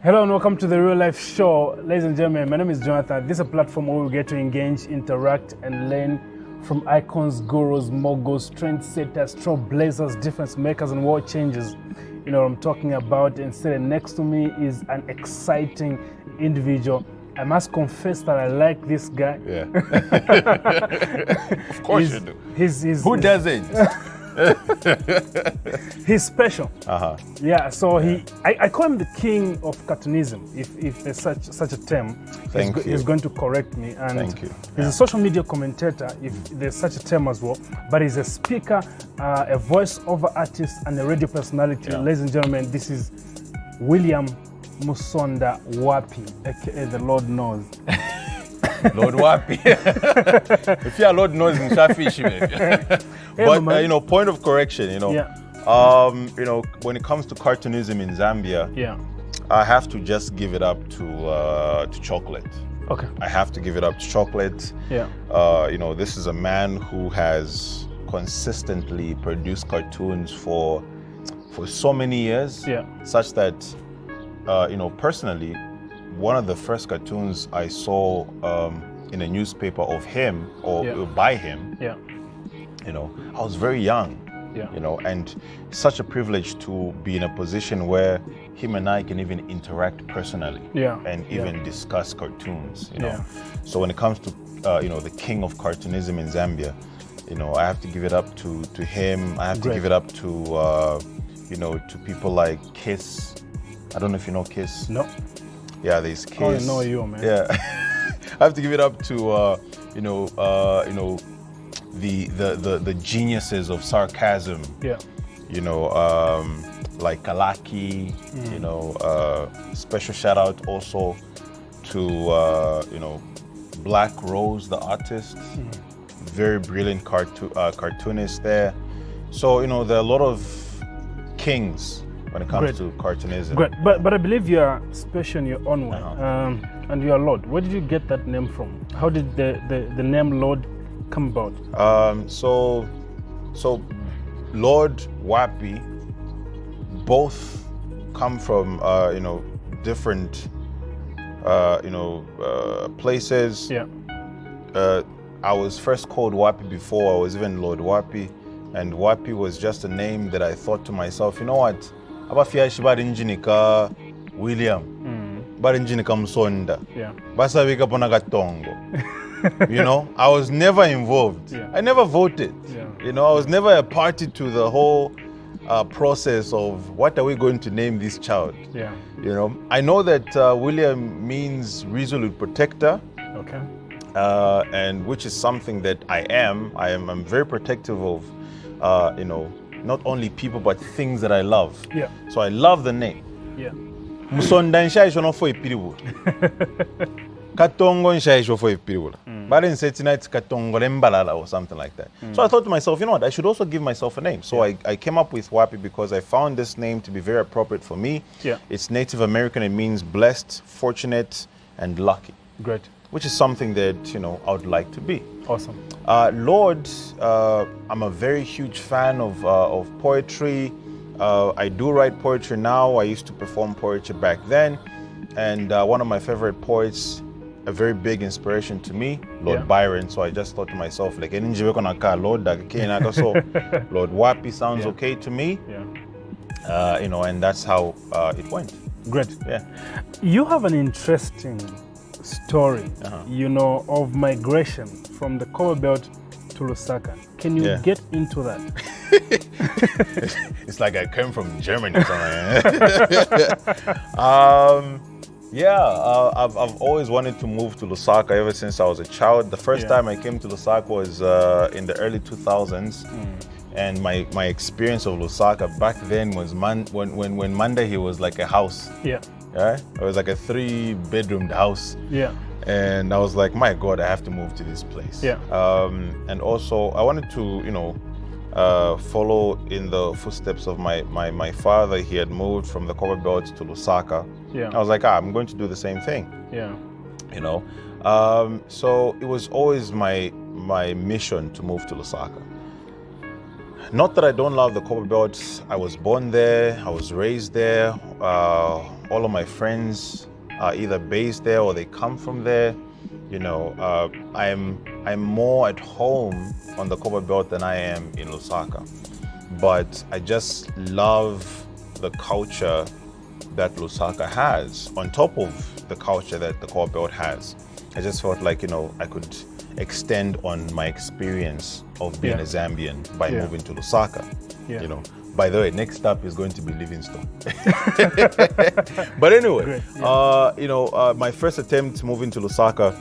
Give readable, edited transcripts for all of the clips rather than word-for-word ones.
Hello and welcome to the Real Life Show. Ladies and gentlemen, my name is Jonathan. This is a platform where we get to engage, interact, and learn from icons, gurus, moguls, trendsetters, trailblazers, difference makers, and world changers. You know what I'm talking about. And sitting next to me is an exciting individual. I must confess that I like this guy. Yeah. Of course you do. Who doesn't? He's special. Yeah, so yeah. I call him the king of cartoonism, if there's such a term. He's going to correct me. And thank you. He's a social media commentator, if there's such a term as well. But he's a speaker, a voice-over artist, and a radio personality. Yeah. Ladies and gentlemen, this is William Musonda Wapi, aka the Lord Knows. Lord Wapi. If you're Lord Knows in Shafish, but you know, point of correction, you know, you know, when it comes to cartoonism in Zambia, I have to just give it up to chocolate. Okay. I have to give it up to chocolate. Yeah. You know, this is a man who has consistently produced cartoons for so many years. Yeah. Such that, you know, personally, one of the first cartoons I saw in a newspaper of him or by him, you know, I was very young, you know, and such a privilege to be in a position where him and I can even interact personally and even discuss cartoons, you know. So when it comes to, you know, the king of cartoonism in Zambia, you know, I have to give it up to him. I have to give it up to, you know, to people like Kiss. I don't know if you know Kiss. No. Yeah, there's Kiss. Oh, I know you, man. Yeah, I have to give it up to you know, the geniuses of sarcasm. Yeah. You know, like Kalaki. You know, special shout out also to you know, Black Rose, the artist. Very brilliant cartoonist there. So you know, there are a lot of kings when it comes to cartoonism. Great, but I believe you are special in your own way, and you are Lord. Where did you get that name from? How did the name Lord come about? So Lord Wapi, both come from you know, different you know, places. Yeah. I was first called Wapi before I was even Lord Wapi, and Wapi was just a name that I thought to myself, you know what? Abafiyashi barinjinika William, barinjinika Musonda, basabika pona katongo. You know, I was never involved. I never voted. You know, I was never a party to the whole process of what are we going to name this child. You know, I know that William means resolute protector. Okay. And which is something that I am. I'm very protective of, you know, not only people but things that I love. Yeah. So I love the name. Yeah. Musonda nshaisho no fo ipiribu. Katongo nshaisho fo ipiribu. But in say tonight katongo rembalala or something like that. So I thought to myself, you know what, I should also give myself a name. So I came up with Wapi because I found this name to be very appropriate for me. Yeah. It's Native American. It means blessed, fortunate, and lucky. Great. Which is something that, you know, I would like to be. Awesome. Lord, I'm a very huge fan of poetry. I do write poetry now. I used to perform poetry back then. And one of my favorite poets, a very big inspiration to me, Lord Byron. So I just thought to myself, like, Lord Lord Wapi sounds okay to me. Yeah. You know, and that's how it went. Great. Yeah. You have an interesting story, you know, of migration from the Copper Belt to Lusaka. Can you get into that? It's like I came from Germany or something. Yeah, I've always wanted to move to Lusaka ever since I was a child. The first time I came to Lusaka was in the early 2000s. And my experience of Lusaka back then was when Mandahi was like a house. Yeah. Yeah, it was like a 3-bedroomed house. Yeah. And I was like, my God, I have to move to this place. Yeah. And also, I wanted to, you know, follow in the footsteps of my father. He had moved from the Copper Belt to Lusaka. Yeah. I was like, I'm going to do the same thing. Yeah. You know, so it was always my mission to move to Lusaka. Not that I don't love the Copper Belt. I was born there. I was raised there. all of my friends are either based there or they come from there. You know, I'm more at home on the Copper Belt than I am in Lusaka. But I just love the culture that Lusaka has on top of the culture that the Copper Belt has. I just felt like, you know, I could extend on my experience of being a Zambian by moving to Lusaka. You know, by the way, next up is going to be Livingstone. But anyway, you know, my first attempt moving to Lusaka,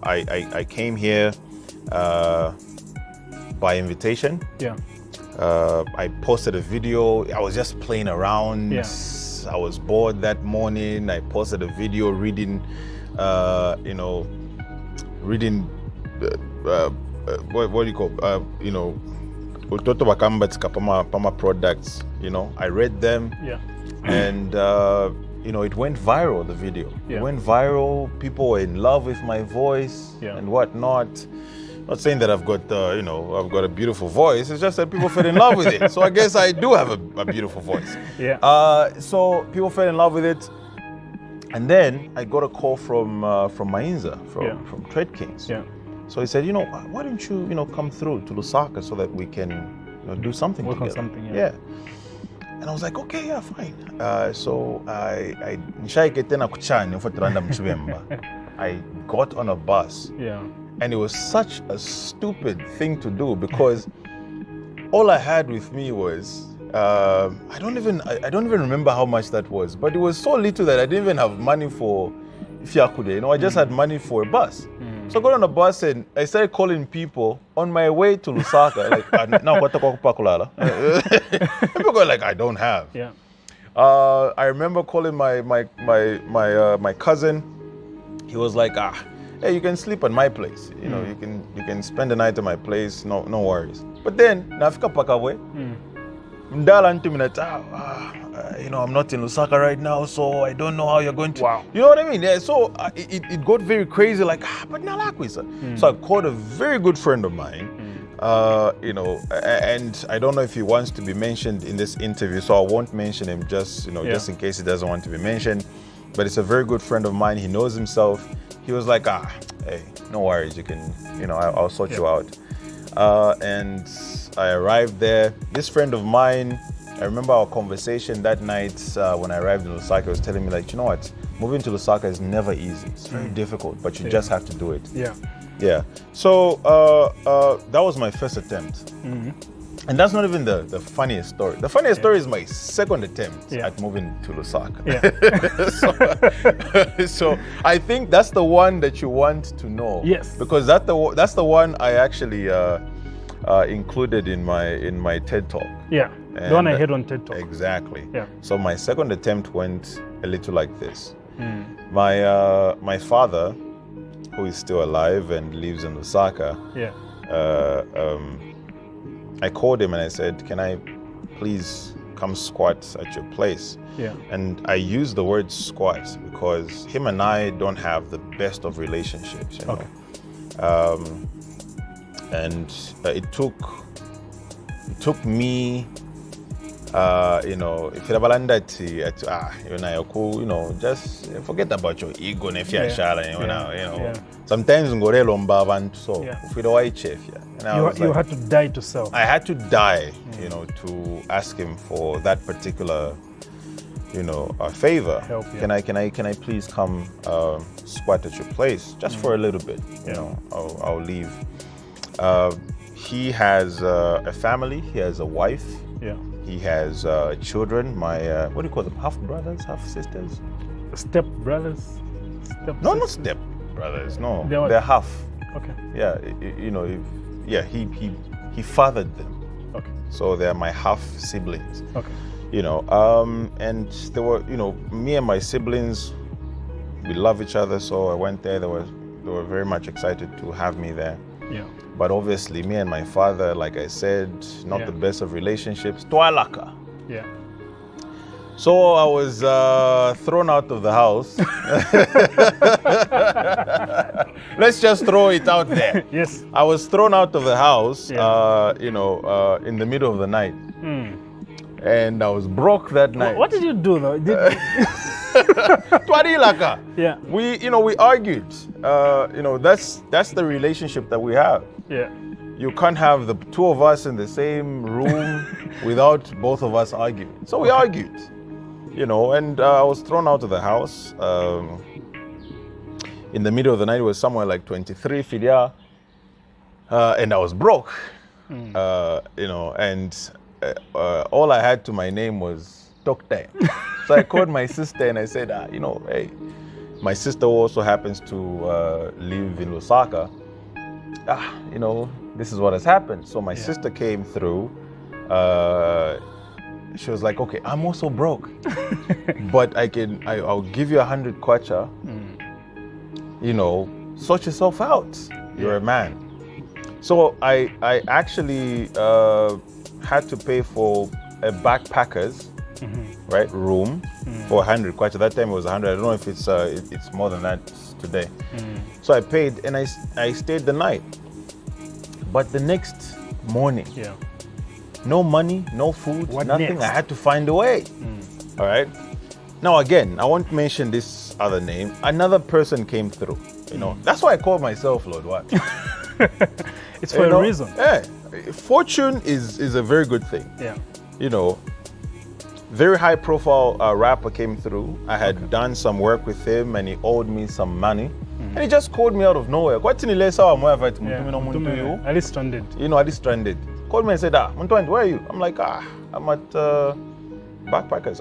I came here by invitation. I posted a video. I was just playing around. I was bored that morning. I posted a video reading, you know, what do you call, you know, Pama products. You know, I read them. And you know, it went viral. The video it went viral. People were in love with my voice and whatnot. Not saying that I've got, you know, I've got a beautiful voice. It's just that people fell in love with it. So I guess I do have a beautiful voice. So people fell in love with it, and then I got a call from Mainza, from Trade Kings. So he said, you know, why don't you, you know, come through to Lusaka so that we can, you know, do something together. On something. And I was like, okay, yeah, fine. So I got on a bus. And it was such a stupid thing to do because all I had with me was I don't even remember how much that was, but it was so little that I didn't even have money for fiakude. You know, I just had money for a bus. So I got on a bus and I started calling people on my way to Lusaka. Like, now what people go like, I don't have. I remember calling my cousin. He was like, hey, you can sleep at my place. You know, you can spend the night at my place. No worries. But then, nafika pakawe. You know, I'm not in Lusaka right now, so I don't know how you're going to. You know what I mean? Yeah. So it got very crazy. Like, but nalakwisa. So I called a very good friend of mine. You know, and I don't know if he wants to be mentioned in this interview, so I won't mention him just, you know, just in case he doesn't want to be mentioned. But it's a very good friend of mine. He knows himself. He was like, hey, no worries. You can, you know, I'll sort you out. And I arrived there. This friend of mine, I remember our conversation that night when I arrived in Lusaka. He was telling me, like, you know what? Moving to Lusaka is never easy. It's very difficult, but you just have to do it. So that was my first attempt. And that's not even the funniest story. The funniest story is my second attempt at moving to Lusaka. So I think that's the one that you want to know. Because that's the one I actually included in my TED Talk. The one I had on TED Talk. Exactly. So my second attempt went a little like this. My father, who is still alive and lives in Lusaka, I called him and I said, can I please come squat at your place? And I use the word squat because him and I don't have the best of relationships, you know. And it took me, you know, if you're you know, just forget about your ego, you know. Sometimes so you had to die to self. I had to die, you know, to ask him for that particular, you know, favor. Help, Can I please come squat at your place just for a little bit? You know, I'll leave. He has a family. He has a wife. He has children. My what do you call them? Half brothers, half sisters? Step brothers. No, not step brothers. No, they're half. Yeah, you know, he fathered them. So they're my half siblings. You know, and they were, you know, me and my siblings, we love each other. So I went there. They were very much excited to have me there. But obviously, me and my father, like I said, not the best of relationships. Toalaka. So I was thrown out of the house. Let's just throw it out there. I was thrown out of the house, you know, in the middle of the night. and I was broke that night. What did you do though? Yeah. We argued. That's the relationship that we have. Yeah. You can't have the two of us in the same room without both of us arguing. So we argued, and I was thrown out of the house. In the middle of the night, it was somewhere like 23 Fidia, and I was broke, and all I had to my name was Doctor. So I called my sister and I said, hey, my sister also happens to live in Lusaka. This is what has happened. So my sister came through. She was like, okay, I'm also broke, but I'll give you 100 kwacha. Sort yourself out. You're a man. So I actually had to pay for a backpackers, right, room for 100 kwacha. That time it was 100. I don't know if it's more than that today. So I paid and I stayed the night. But the next morning, no money, no food, nothing. Next? I had to find a way. All right. Now again, I won't mention this other name. Another person came through. That's why I call myself Lord Wapi. It's for a reason. Yeah. Fortune is a very good thing. Yeah. Very high profile rapper came through. I had done some work with him and he owed me some money. And he just called me out of nowhere. I just stranded. I just stranded. Called me and said, Muntwand, where are you? I'm like, I'm at Backpackers.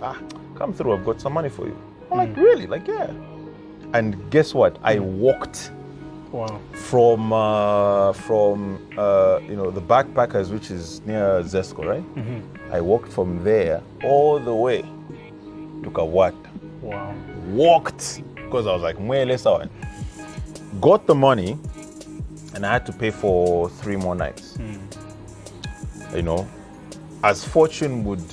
Come through, I've got some money for you. I'm like, really? Like, yeah. And guess what? I walked from the Backpackers, which is near Zesco, right? I walked from there all the way to Kawata. Wow. Walked, because I was like, got the money, and I had to pay for 3 more nights. As fortune would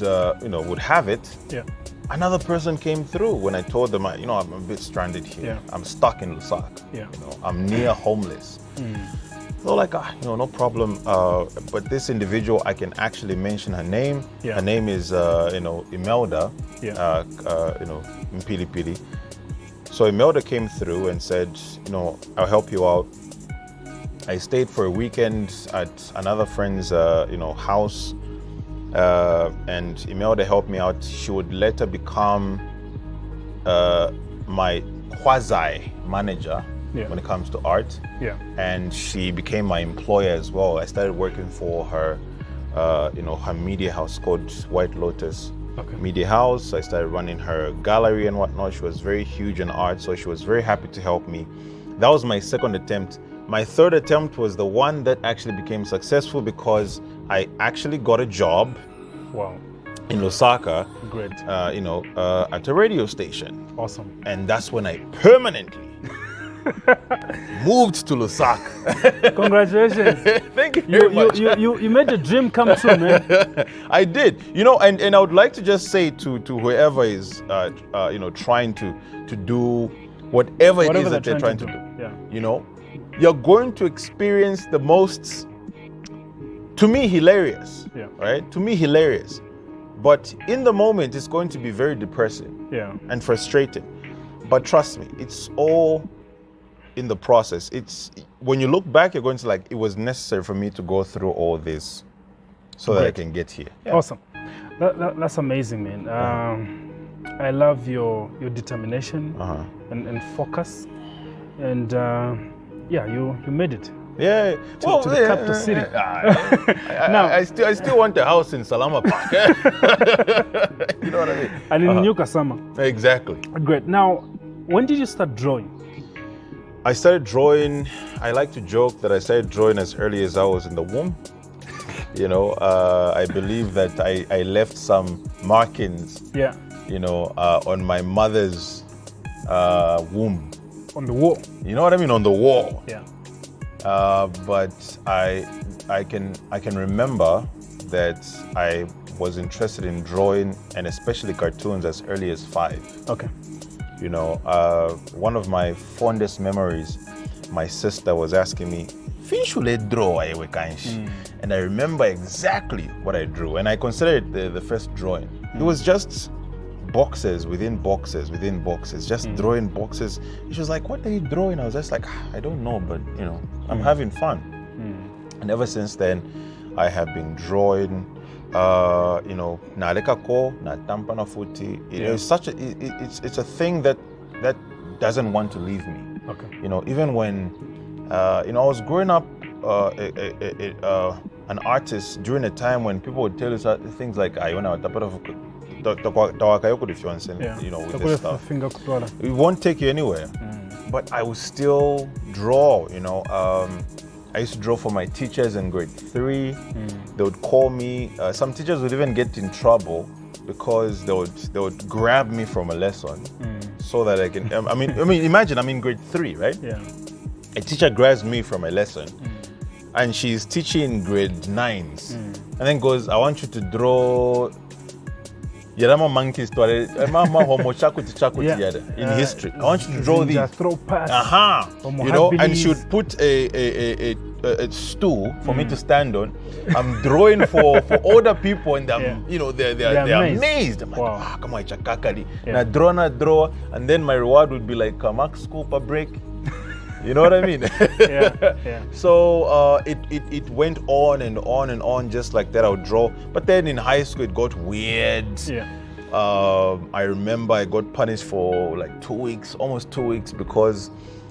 have it. Yeah. Another person came through when I told them, I'm a bit stranded here. Yeah. I'm stuck in Lusaka. Yeah. I'm near homeless. They're like, no problem. But this individual, I can actually mention her name. Yeah. Her name is, Imelda. Yeah. Mpili. So Imelda came through and said, I'll help you out. I stayed for a weekend at another friend's, house. And Imelda helped me out. She would later become my quasi manager when it comes to art. Yeah. And she became my employer as well. I started working for her, her media house called White Lotus Media House. I started running her gallery and whatnot. She was very huge in art, so she was very happy to help me. That was my second attempt. My third attempt was the one that actually became successful because I actually got a job in Lusaka. Great. At a radio station. Awesome. And that's when I permanently moved to Lusaka. Congratulations. Thank you very much. You made the dream come true, man. I did. And I would like to just say to whoever is trying to do whatever it is that they're trying to do. Yeah. You're going to experience the most, to me, hilarious. Yeah. Right? To me, hilarious. But in the moment, it's going to be very depressing. Yeah. And frustrating. But trust me, it's all in the process. When you look back, you're going to it was necessary for me to go through all this so that I can get here. Yeah. Awesome. That's amazing, man. I love your determination and focus. And you made it. Yeah, to the capital city. Now, I still want a house in Salama Park. You know what I mean? And in New Kasama. Exactly. Great. Now, when did you start drawing? I started drawing. I like to joke that I started drawing as early as I was in the womb. I believe that I left some markings. Yeah. On my mother's womb. On the wall. You know what I mean? On the wall. Yeah. But I can remember that I was interested in drawing and especially cartoons as early as 5. Okay. One of my fondest memories my sister was asking me, "Finshule draw and I remember exactly what I drew, and I consider it the first drawing. It was just boxes within boxes within boxes, just drawing boxes. She was like, "What are you drawing?" I was just like, "I don't know, but I'm having fun." And ever since then, I have been drawing. Naleka ko na tampa na futi. It's such a it's a thing that doesn't want to leave me. Okay. Even when I was growing up an artist during a time when people would tell us things like with this stuff. It won't take you anywhere. But I would still draw, I used to draw for my teachers in grade 3. They would call me. Some teachers would even get in trouble because they would grab me from a lesson so that I can. Imagine I'm in grade 3, right? Yeah. A teacher grabs me from a lesson, and she's teaching grade 9s, and then goes, "I want you to draw." Yarama monkey story. In history. I want you to draw these. Throw pass. And she would put a stool for me to stand on. I'm drawing for older people, and they're amazed. I'm like, wow. Come on, chakakali. Na draw, and then my reward would be like a max scoop a break. You know what I mean? Yeah. So it went on and on and on, just like that. I would draw, but then in high school it got weird. Yeah. I remember I got punished for like 2 weeks, almost 2 weeks, because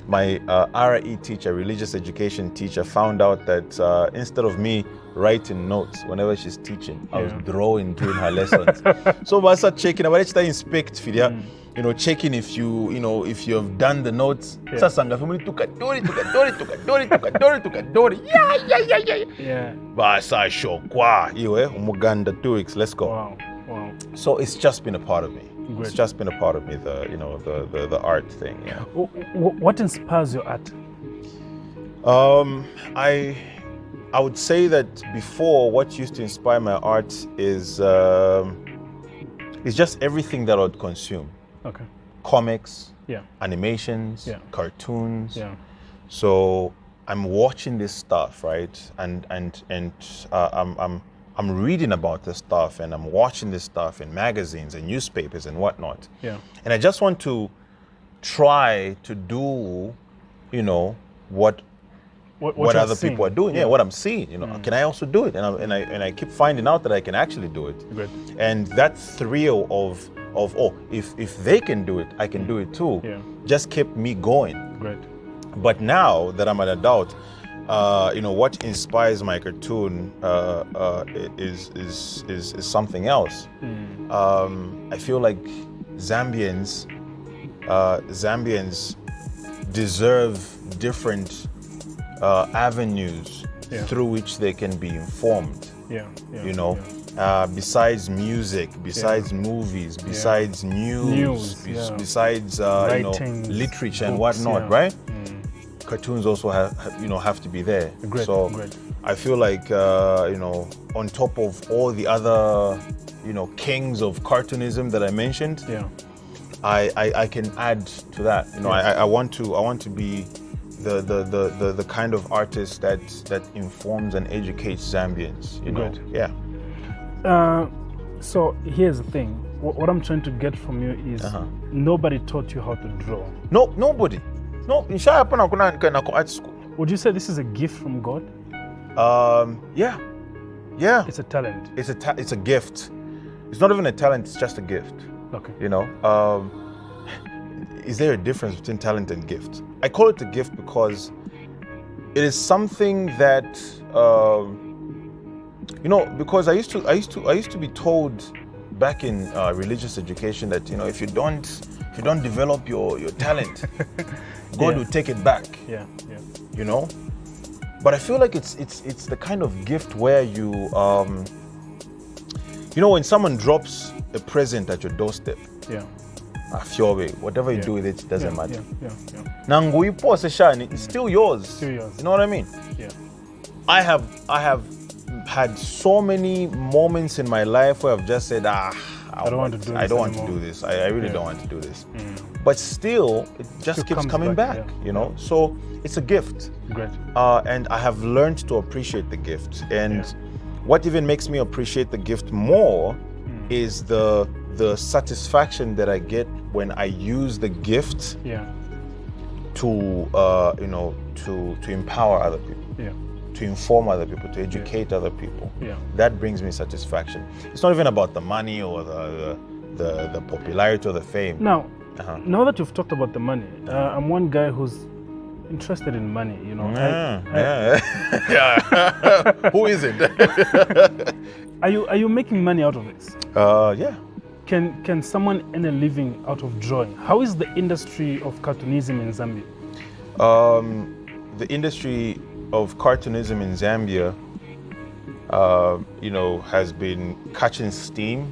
my RE teacher, religious education teacher, found out that instead of me writing notes whenever she's teaching, I was drawing during her lessons. So I started checking. I started inspect video. Checking if if you have done the notes. Yeah. Basa shokwa iwe umuganda 2 weeks. Let's go. Wow. So it's just been a part of me. Great. It's just been a part of me. The art thing. Yeah. What inspires your art? I would say that before, what used to inspire my art is just everything that I would consume. Okay. Comics, animations, cartoons. Yeah. So I'm watching this stuff, right? And I'm reading about this stuff, and I'm watching this stuff in magazines and newspapers and whatnot. Yeah. And I just want to try to do, what other people are doing. Yeah, what I'm seeing. Can I also do it? And I keep finding out that I can actually do it. Great. And that thrill of if they can do it, I can do it too. Yeah. Just kept me going. Great. But now that I'm an adult, what inspires my cartoon is something else. I feel like Zambians deserve different avenues through which they can be informed. Besides music, besides movies, besides news, besides literature and whatnot, right? Cartoons also have to be there. Great. I feel like on top of all the other kings of cartoonism that I mentioned, I can add to that. I want to be the kind of artist that informs and educates Zambians. Good. Yeah. So here's the thing. What I'm trying to get from you is nobody taught you how to draw. No, nobody. No. In art school. Would you say this is a gift from God? Yeah. It's a talent. It's a gift. It's not even a talent. It's just a gift. Okay. Is there a difference between talent and gift? I call it a gift because it is something that because I used to be told back in religious education that if you don't develop your talent, God will take it back. Yeah. But I feel like it's the kind of gift where you when someone drops a present at your doorstep. Yeah. Whatever you do with it doesn't matter. Yeah. It's still yours. Still yours. You know what I mean? Yeah. I have had so many moments in my life where I've just said, I don't want to do this. I really don't want to do this. but still it just keeps coming back, you know. So it's a gift. Great. And I have learned to appreciate the gift. And what even makes me appreciate the gift more is the satisfaction that I get when I use the gift to you know, to empower other people, to inform other people, to educate other people. That brings me satisfaction. It's not even about the money or the popularity or the fame. Now, now that you've talked about the money, I'm one guy who's interested in money, you know. Who is it? Are you making money out of this? Yeah. Can someone earn a living out of drawing? How is the industry of cartoonism in Zambia? The industry of cartoonism in Zambia, you know, has been catching steam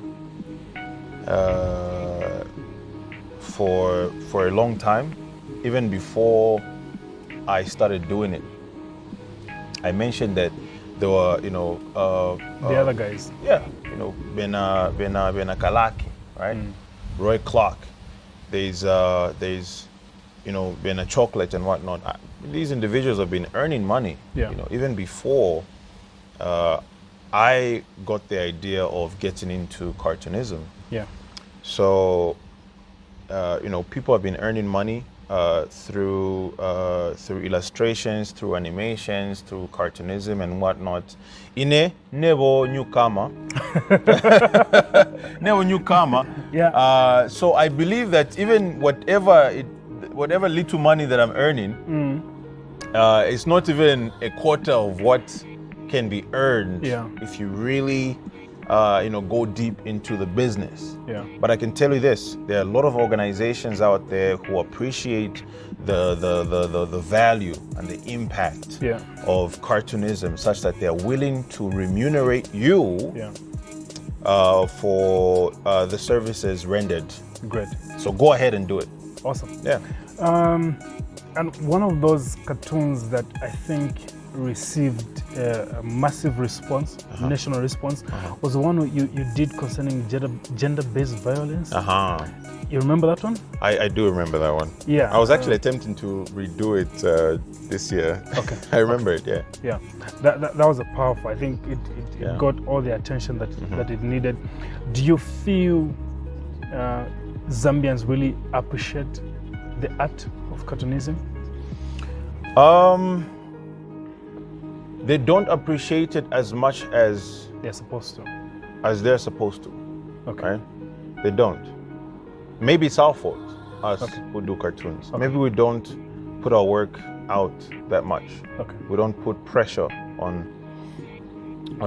for a long time, even before I started doing it. I mentioned that there were, you know, the other guys. Yeah, you know, Bena Kalaki, right? Roy Clark. There's you know, Bena Chocolate and whatnot. These individuals have been earning money, you know, even before I got the idea of getting into cartoonism. Yeah. So, you know, people have been earning money through illustrations, through animations, through cartoonism and whatnot. Ine never newcomer. Never newcomer. Yeah. So I believe that even whatever little money that I'm earning, it's not even a quarter of what can be earned if you really you know, go deep into the business. But I can tell you this: there are a lot of organizations out there who appreciate the value and the impact of cartoonism, such that they are willing to remunerate you for the services rendered. Great. So go ahead and do it. Awesome. Yeah. And one of those cartoons that I think received a massive response, national response, was the one you did concerning gender-based violence. You remember that one? I do remember that one. Yeah. I was actually attempting to redo it this year. Okay. I remember it, yeah. Yeah. That was a powerful. I think it got all the attention that it needed. Do you feel Zambians really appreciate the art of cartoonism? They don't appreciate it as much as they're supposed to. Okay. Right? They don't. Maybe it's our fault, us who do cartoons. Maybe we don't put our work out that much. We don't put pressure on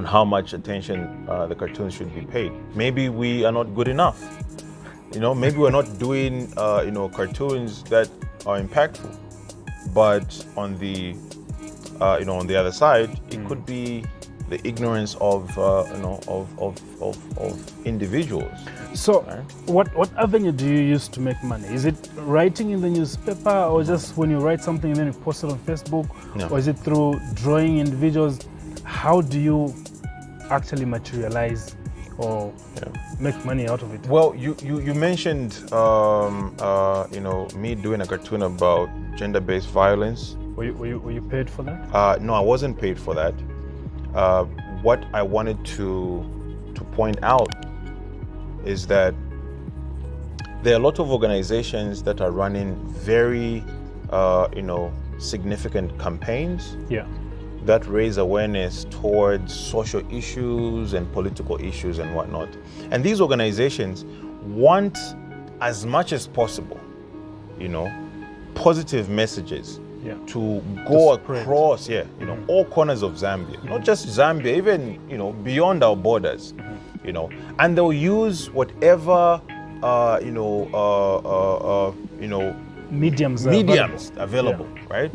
how much attention the cartoons should be paid. Maybe we are not good enough. You know, maybe we're not doing you know, cartoons that are impactful. But on the you know, on the other side, it could be the ignorance of you know, of individuals. So, what avenue do you use to make money? Is it writing in the newspaper, or just when you write something and then you post it on Facebook, or is it through drawing individuals? How do you actually materialize or make money out of it? Well, you mentioned you know, me doing a cartoon about gender-based violence. Were you paid for that? No, I wasn't paid for that. What I wanted to point out is that there are a lot of organizations that are running very you know, significant campaigns that raise awareness towards social issues and political issues and whatnot. And these organizations want, as much as possible, you know, positive messages to go across, you know, all corners of Zambia, not just Zambia, even, you know, beyond our borders, you know, and they'll use whatever, you know, mediums available, right?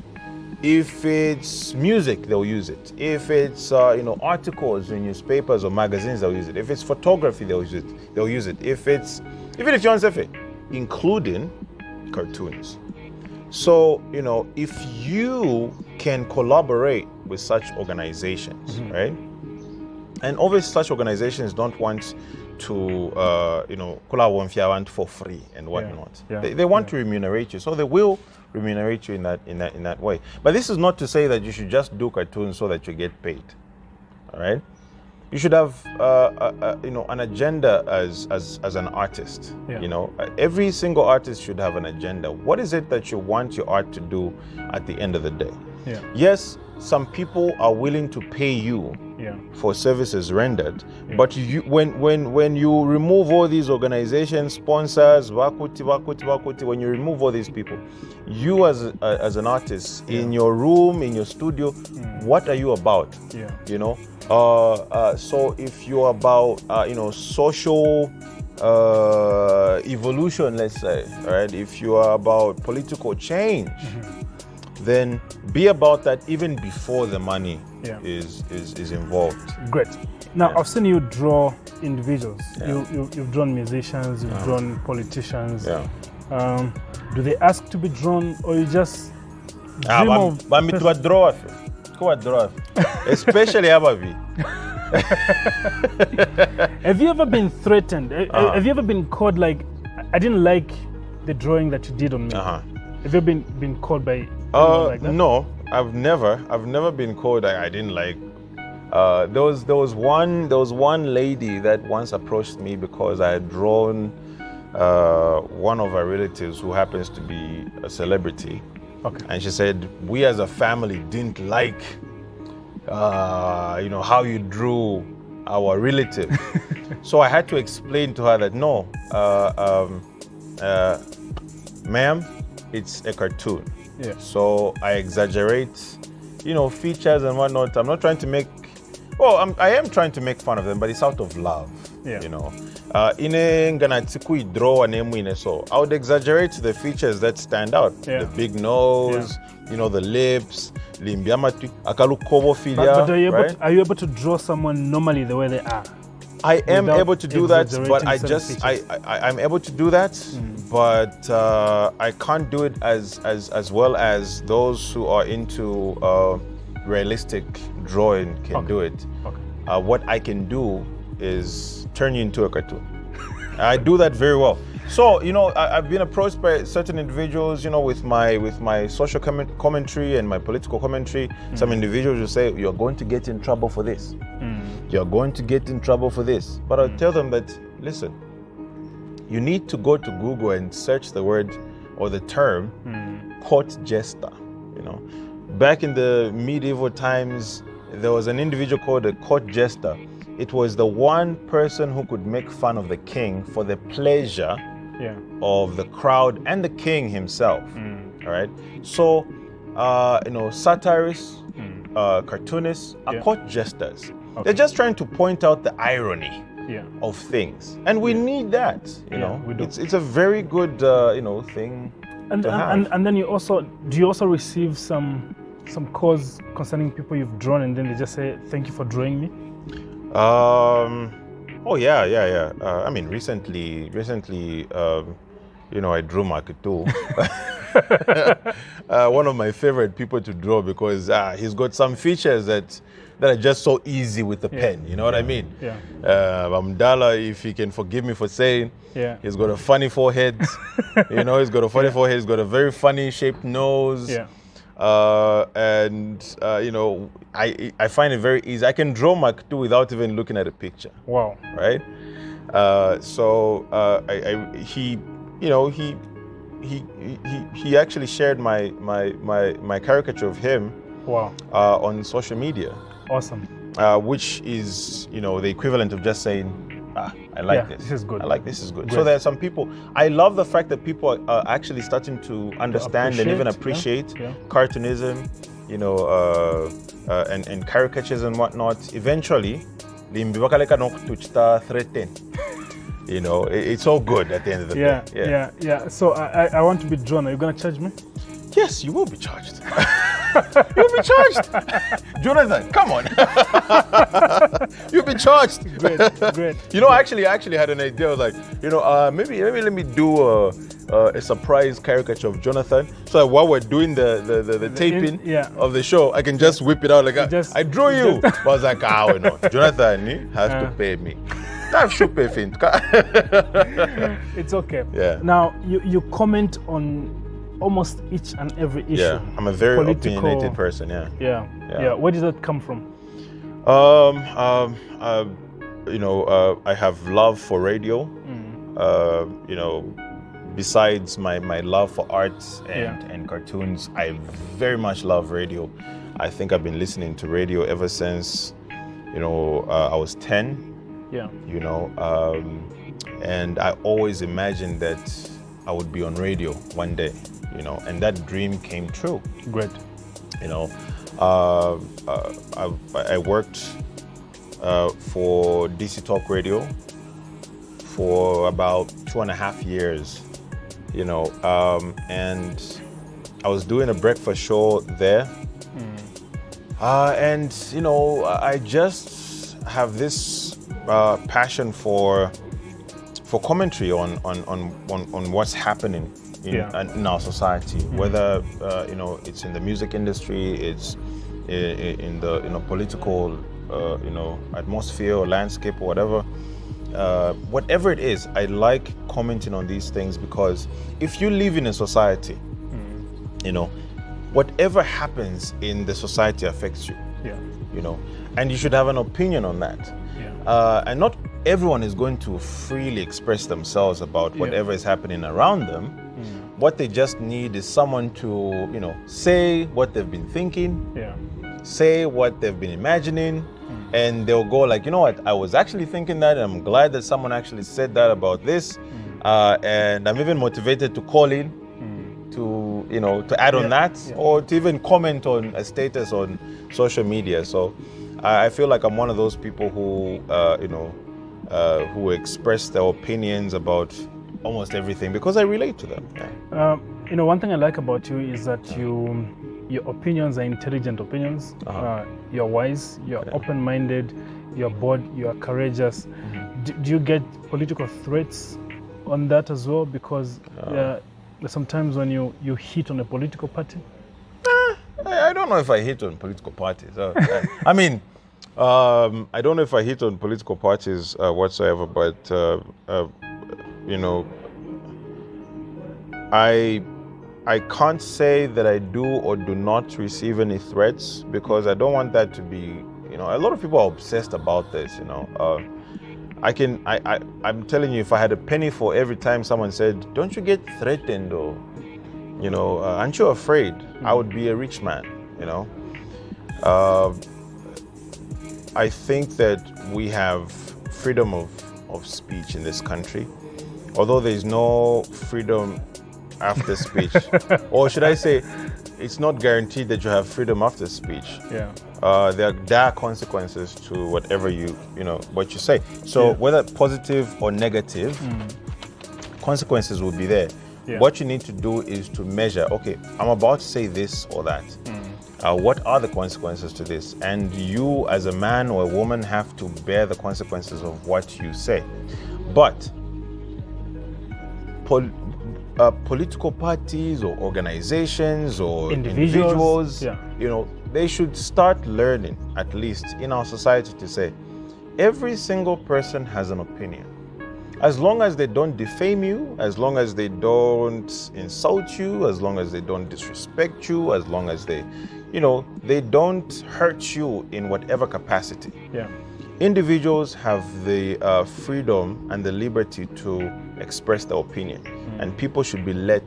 If it's music, they'll use it. If it's you know, articles in newspapers or magazines, they'll use it. If it's photography, they'll use it. They'll use it. If it's even if you want to including cartoons. So, you know, if you can collaborate with such organizations, right? And obviously, such organizations don't want to kula want for free and whatnot. Yeah. They want to remunerate you, so they will remunerate you in that way. But this is not to say that you should just do cartoons so that you get paid. All right, you should have an agenda as an artist. Yeah. Every single artist should have an agenda. What is it that you want your art to do at the end of the day? Yeah. Yes, some people are willing to pay you for services rendered, but when you remove all these organizations, sponsors, wakuti, when you remove all these people, you as an artist in your room, in your studio, what are you about? So if you're about social evolution, let's say, right? If you are about political change, then be about that even before the money is involved. Great. Now, I've seen you draw individuals. You've drawn musicians, you've drawn politicians. Do they ask to be drawn, or you just dream of... Especially Abavi. Have you ever been threatened? Have you ever been called like, I didn't like the drawing that you did on me? Have you been called by like that? No, I've never been called I didn't like. There was one lady that once approached me because I had drawn one of her relatives who happens to be a celebrity. Okay. And she said, we as a family didn't like how you drew our relative. So I had to explain to her that no, ma'am, it's a cartoon. So I exaggerate, features and whatnot. I'm not trying to make, I am trying to make fun of them, but it's out of love. I would exaggerate the features that stand out. The big nose, the lips, but are you able to draw someone normally the way they are? I am able to do that, but I'm able to do that, but I can't do it as well as those who are into realistic drawing can do it. What I can do is turn you into a cartoon. I do that very well. So, I've been approached by certain individuals, with my social commentary and my political commentary. Some individuals will say, you're going to get in trouble for this. You're going to get in trouble for this. But I'll tell them that, listen, you need to go to Google and search the word or the term court jester. Back in the medieval times, there was an individual called a court jester. It was the one person who could make fun of the king for the pleasure of the crowd and the king himself. All right. So, satirists, cartoonists are court jesters. They're just trying to point out the irony of things, and we need that. We do. It's a very good thing to have. And then do you also receive some calls concerning people you've drawn, and then they just say thank you for drawing me? I mean, recently, I drew Marketu. One of my favorite people to draw because he's got some features that are just so easy with the pen. You know what I mean? Amdala, if he can forgive me for saying, he's got a funny forehead. He's got a funny forehead. He's got a very funny shaped nose. I find it very easy. I can draw Marketu without even looking at a picture. Wow. Right? He actually shared my caricature of him on social media. Awesome. Which is, the equivalent of just saying, I like this. This is good. I like this is good. Great. So there are some people, I love the fact that people are actually starting to understand and even appreciate cartoonism, and caricatures and whatnot. Eventually, it's all good at the end of the day. So I want to be drawn. Are you going to charge me? Yes, you will be charged. You'll be charged. Jonathan, come on. You'll be charged. Great. I actually had an idea. I was like, maybe let me do a surprise caricature of Jonathan. So that while we're doing the taping of the show, I can just whip it out like, I drew you. But I was like, no. Jonathan has to pay me. It's okay. Yeah. Now, you comment on almost each and every issue. Yeah, I'm a very opinionated person. Yeah. Where did that come from? I have love for radio. Besides my love for art and cartoons, I very much love radio. I think I've been listening to radio ever since, I was 10. Yeah. And I always imagined that I would be on radio one day, and that dream came true. Great. I worked for DC Talk Radio for about 2.5 years, and I was doing a breakfast show there. And I just have this passion for commentary on what's happening in our society, whether it's in the music industry, it's in the political atmosphere or landscape or whatever. Whatever it is, I like commenting on these things, because if you live in a society, whatever happens in the society affects you. And you should have an opinion on that. And not everyone is going to freely express themselves about whatever is happening around them. What they just need is someone to, say what they've been thinking, say what they've been imagining, and they'll go like, you know what, I was actually thinking that, and I'm glad that someone actually said that about this, and I'm even motivated to call in to add on that, or to even comment on a status on social media. So I feel like I'm one of those people who who express their opinions about almost everything because I relate to them. One thing I like about you is that your opinions are intelligent opinions. You're wise, you're open-minded, you're bold, you're courageous. Do you get political threats on that as well? Because sometimes when you hit on a political party? I don't know if I hit on political parties. I mean, I don't know if I hit on political parties whatsoever, but I can't say that I do or do not receive any threats, because I don't want that to be, a lot of people are obsessed about this, I'm telling you, if I had a penny for every time someone said, don't you get threatened, or, aren't you afraid? I would be a rich man, I think that we have freedom of speech in this country, although there is no freedom after speech. Or should I say, it's not guaranteed that you have freedom after speech. There are consequences to whatever what you say. So whether positive or negative, consequences will be there. What you need to do is to measure, okay, I'm about to say this or that. What are the consequences to this? And you as a man or a woman have to bear the consequences of what you say. But political parties or organizations or individuals, they should start learning, at least in our society, to say every single person has an opinion. As long as they don't defame you, as long as they don't insult you, as long as they don't disrespect you, as long as they don't hurt you in whatever capacity. Individuals have the freedom and the liberty to express their opinion, and people should be let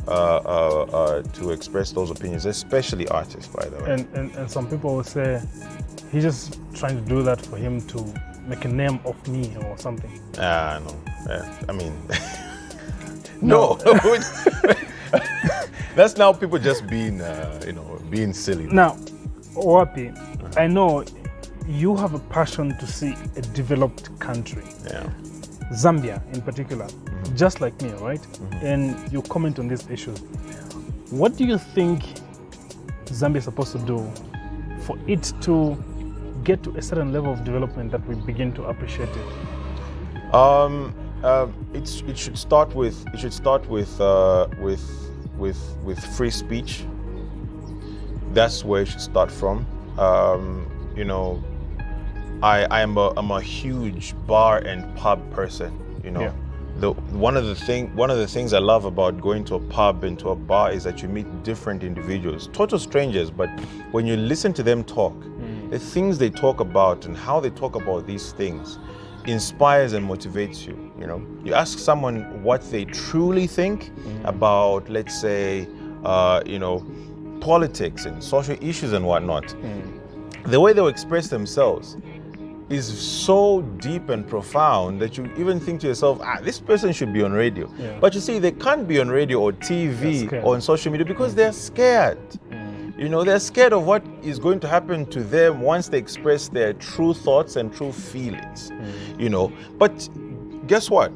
to express those opinions, especially artists, by the way. And some people will say, he's just trying to do that for him to make a name of me or something. No. I mean, no. That's now people just being, being silly. Now, Wapi, I know you have a passion to see a developed country. Zambia in particular, just like me, right? And you comment on these issues. What do you think Zambia is supposed to do for it to get to a certain level of development that we begin to appreciate it? It should start with free speech. That's where it should start from. I'm a huge bar and pub person. You know, one of the things I love about going to a pub and to a bar is that you meet different individuals, total strangers, but when you listen to them talk, the things they talk about and how they talk about these things inspires and motivates you. You know, you ask someone what they truly think about, let's say, you know, politics and social issues and whatnot. The way they'll express themselves is so deep and profound that you even think to yourself, this person should be on radio. But you see, they can't be on radio or TV or on social media because they're scared. You know, they're scared of what is going to happen to them once they express their true thoughts and true feelings. You know, but guess what?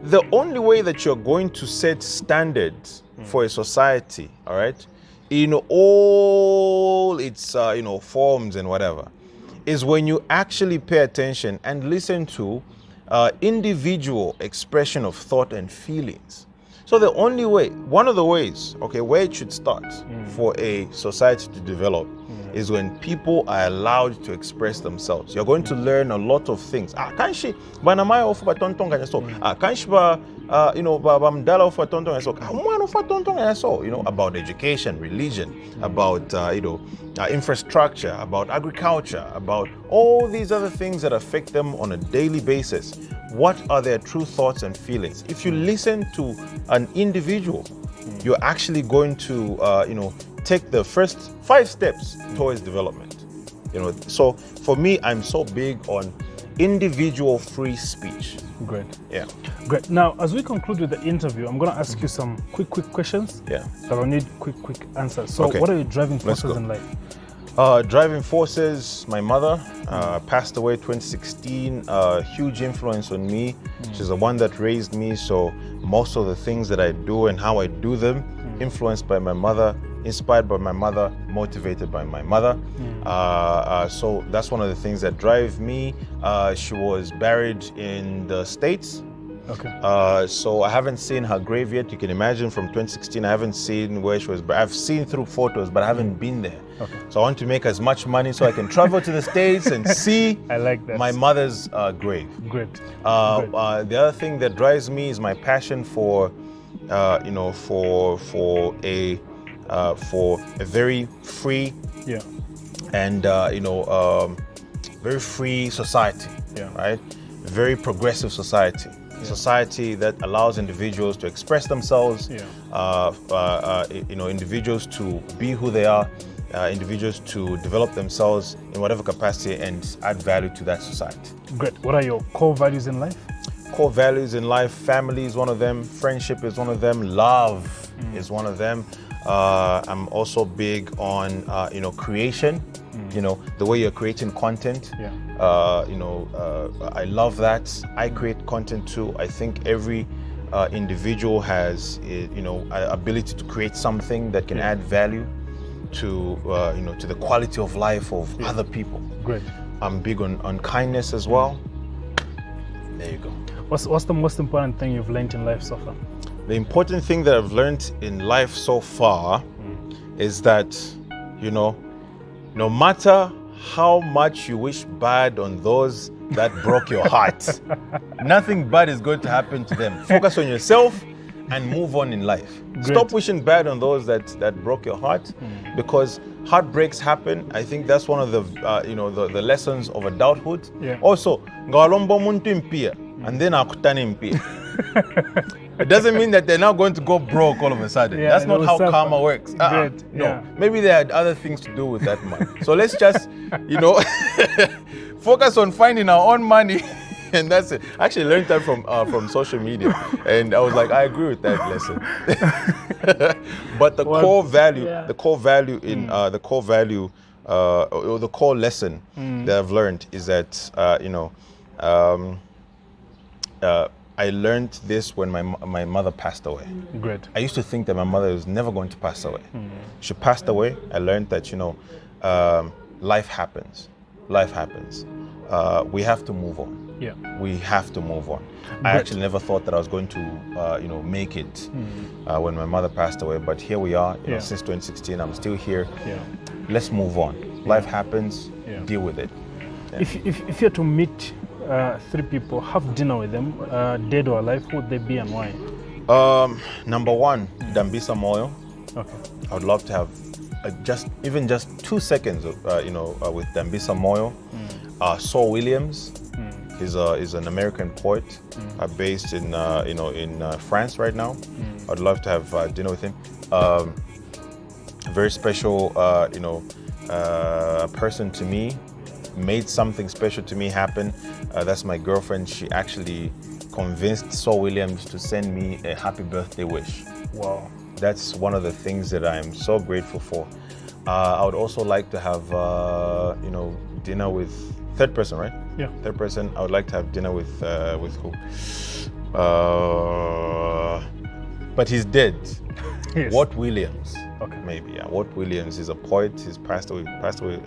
The only way that you're going to set standards for a society, all right, in all its you know, forms and whatever, is when you actually pay attention and listen to individual expression of thought and feelings. So the only way, one of the ways, okay, where it should start for a society to develop is when people are allowed to express themselves. You're going to learn a lot of things. Kanshi banamaya ofa tonton kanyaso. Kanshi ba you know, bamdala ofa tonton kanyaso. Mwana ofa tonton kanyaso. You know, about education, religion, about you know, infrastructure, about agriculture, about all these other things that affect them on a daily basis. What are their true thoughts and feelings? If you listen to an individual, you're actually going to you know, take the first 5 steps towards development. You know, so for me, I'm so big on individual free speech. Great. Yeah. Great. Now, as we conclude with the interview, I'm going to ask you some quick questions. Yeah. But I'll need quick answers. So what are your driving forces in life? Driving forces, my mother passed away 2016, huge influence on me. She's the one that raised me, so most of the things that I do and how I do them, influenced by my mother, inspired by my mother, motivated by my mother. So that's one of the things that drive me. She was buried in the States. Okay. So I haven't seen her grave yet. You can imagine from 2016, I haven't seen where she was. But I've seen through photos, but I haven't been there. Okay. So I want to make as much money so I can travel to the States and see I like that. my mother's grave. Great. The other thing that drives me is my passion for, you know, for a very free and you know, very free society. Right. Very progressive society. Society that allows individuals to express themselves, you know, individuals to be who they are, individuals to develop themselves in whatever capacity and add value to that society. Great. What are your core values in life? Core values in life, family is one of them, friendship is one of them, love is one of them. I'm also big on, you know, creation, you know, the way you're creating content. You know, I love that. I create content too. I think every individual has, you know, ability to create something that can add value to, you know, to the quality of life of other people. Great. I'm big on kindness as well. There you go. What's the most important thing you've learned in life so far? The important thing that I've learned in life so far is that, you know, no matter how much you wish bad on those that broke your heart, nothing bad is going to happen to them. Focus on yourself and move on in life. Great. Stop wishing bad on those that broke your heart, because heartbreaks happen. I think that's one of the you know, the lessons of adulthood. Also, ngalombo muntu impia and then akutani impia. It doesn't mean that they're not going to go broke all of a sudden. That's not how karma works. No, maybe they had other things to do with that money. So let's just, you know, focus on finding our own money, and that's it. I actually learned that from social media, and I was like, I agree with that lesson. But the core value, the core value in the core value, or the core lesson that I've learned is that, you know, I learned this when my mother passed away. Great. I used to think that my mother was never going to pass away. She passed away. I learned that, you know, life happens. Life happens. We have to move on. We have to move on. I actually never thought that I was going to, you know, make it when my mother passed away. But here we are. You know, since 2016, I'm still here. Let's move on. Life happens. Deal with it. If you're to meet 3 people, have dinner with them, dead or alive, who would they be and why? Number 1, Dambisa Moyo. Okay. I would love to have just 2 seconds of with Dambisa Moyo. Saul Williams is an American poet based in France right now. I'd love to have dinner with him. Very special person to me, made something special to me happen. That's my girlfriend. She actually convinced Saul Williams to send me a happy birthday wish. Wow. That's one of the things that I'm so grateful for. I would also like to have dinner with third person, right? Yeah. Third person. I would like to have dinner with who? But he's dead. Yes. Watt Williams. Okay. Maybe, yeah. Watt Williams is a poet. He's passed away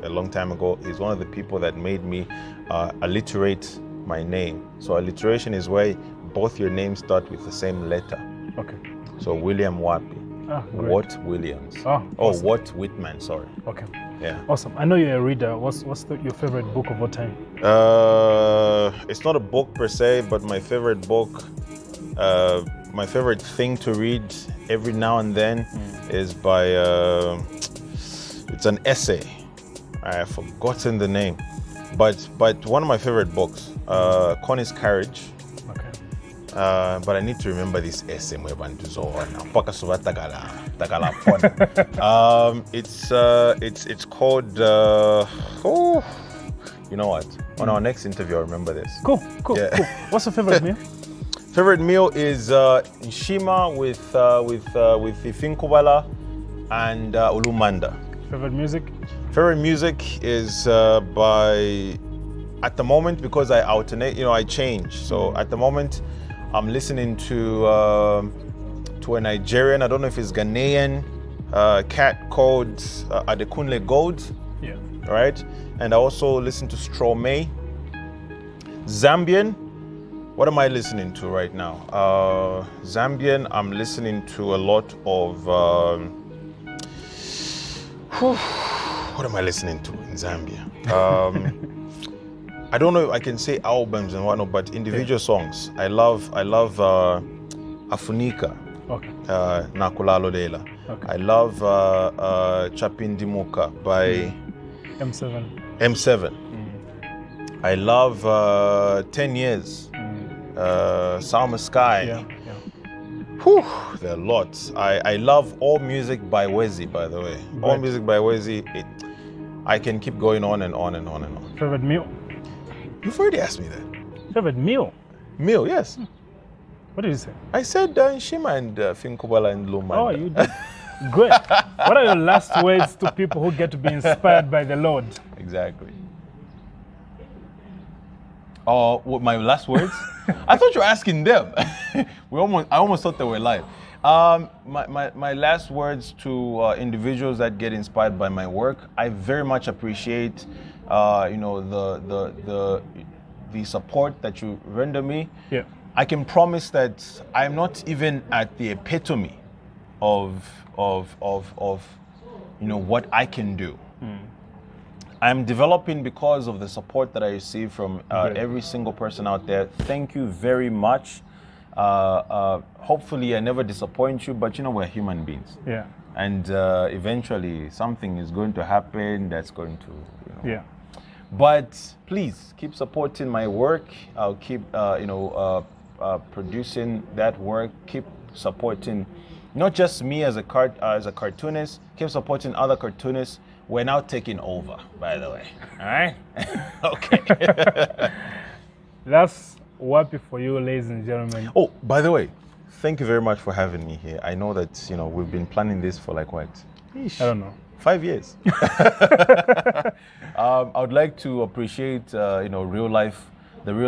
a long time ago. He's one of the people that made me alliterate my name. So alliteration is where both your names start with the same letter. Okay. So William Wapi. Great. Watt Williams. Awesome. Watt Whitman, sorry. Okay. Yeah. Awesome. I know you're a reader. What's your favorite book of all time? It's not a book per se, but my favorite book, my favorite thing to read every now and then is by, it's an essay. I have forgotten the name, but one of my favorite books, Connie's Courage. Okay. But I need to remember this essay. It's called, you know what? On our next interview, I'll remember this. Cool. Yeah. Cool. What's your favorite meal? Favorite meal is nshima with ifinkubala and ulumanda. Favorite music? Favorite music is by, at the moment, because I alternate, I change. So at the moment, I'm listening to a Nigerian, I don't know if it's Ghanaian, cat called Adekunle Gold. Yeah. Right? And I also listen to Stromae. Zambian, what am I listening to right now? Zambian, I'm listening to a lot of, what am I listening to in Zambia? I don't know if I can say albums and whatnot, but individual songs. I love Afunika. Okay. Nakulalo Dela. Okay. I love Chapindimuka by M7. I love 10 Years. Summer Sky. Yeah. Whew, there are lots. I love all music by Wezi, by the way. Right. All music by Wezi. I can keep going on and on and on and on. Favorite meal? You've already asked me that. Favorite meal? Meal, yes. What did you say? I said Nshima and Finkubala and Lumanda. Oh, you did. Great. What are your last words to people who get to be inspired by the Lord? Exactly. Oh, what my last words? I thought you were asking them. I almost thought they were live. My last words to individuals that get inspired by my work. I very much appreciate, the support that you render me. Yeah. I can promise that I'm not even at the epitome of what I can do. I'm developing because of the support that I receive from every single person out there. Thank you very much. Hopefully I never disappoint you, but we're human beings. Yeah. And eventually something is going to happen that's going to, Yeah. But please keep supporting my work. I'll keep, producing that work. Keep supporting not just me as a cartoonist. Keep supporting other cartoonists. We're now taking over, by the way. All right? Okay. That's Wapi for you, ladies and gentlemen. Oh, by the way, thank you very much for having me here. I know that, we've been planning this for like what? I don't know. 5 years. I would like to appreciate, the Real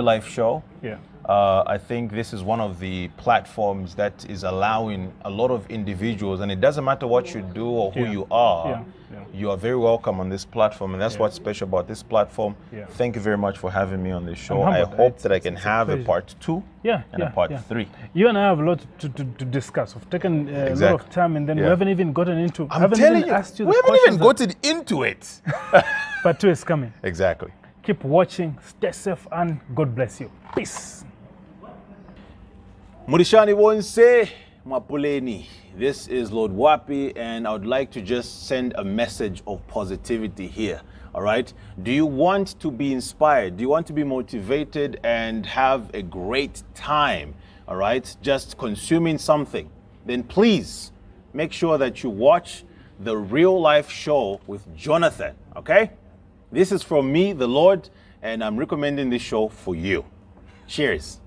Life show. Yeah. I think this is one of the platforms that is allowing a lot of individuals, and it doesn't matter what you do or who you are, you are very welcome on this platform, and that's what's special about this platform. Yeah. Thank you very much for having me on this show. I hope that I can have a part 2 and a part 3. You and I have a lot to discuss. We've taken a lot of time, and then we haven't even gotten into. I'm telling you, we haven't even gotten into it. Part 2 is coming. Exactly. Keep watching, stay safe, and God bless you. Peace. Murishani Wonse Mapuleni. This is Lord Wapi, and I would like to just send a message of positivity here. All right. Do you want to be inspired? Do you want to be motivated and have a great time? All right. Just consuming something. Then please make sure that you watch the real life show with Jonathan. Okay. This is from me, the Lord, and I'm recommending this show for you. Cheers.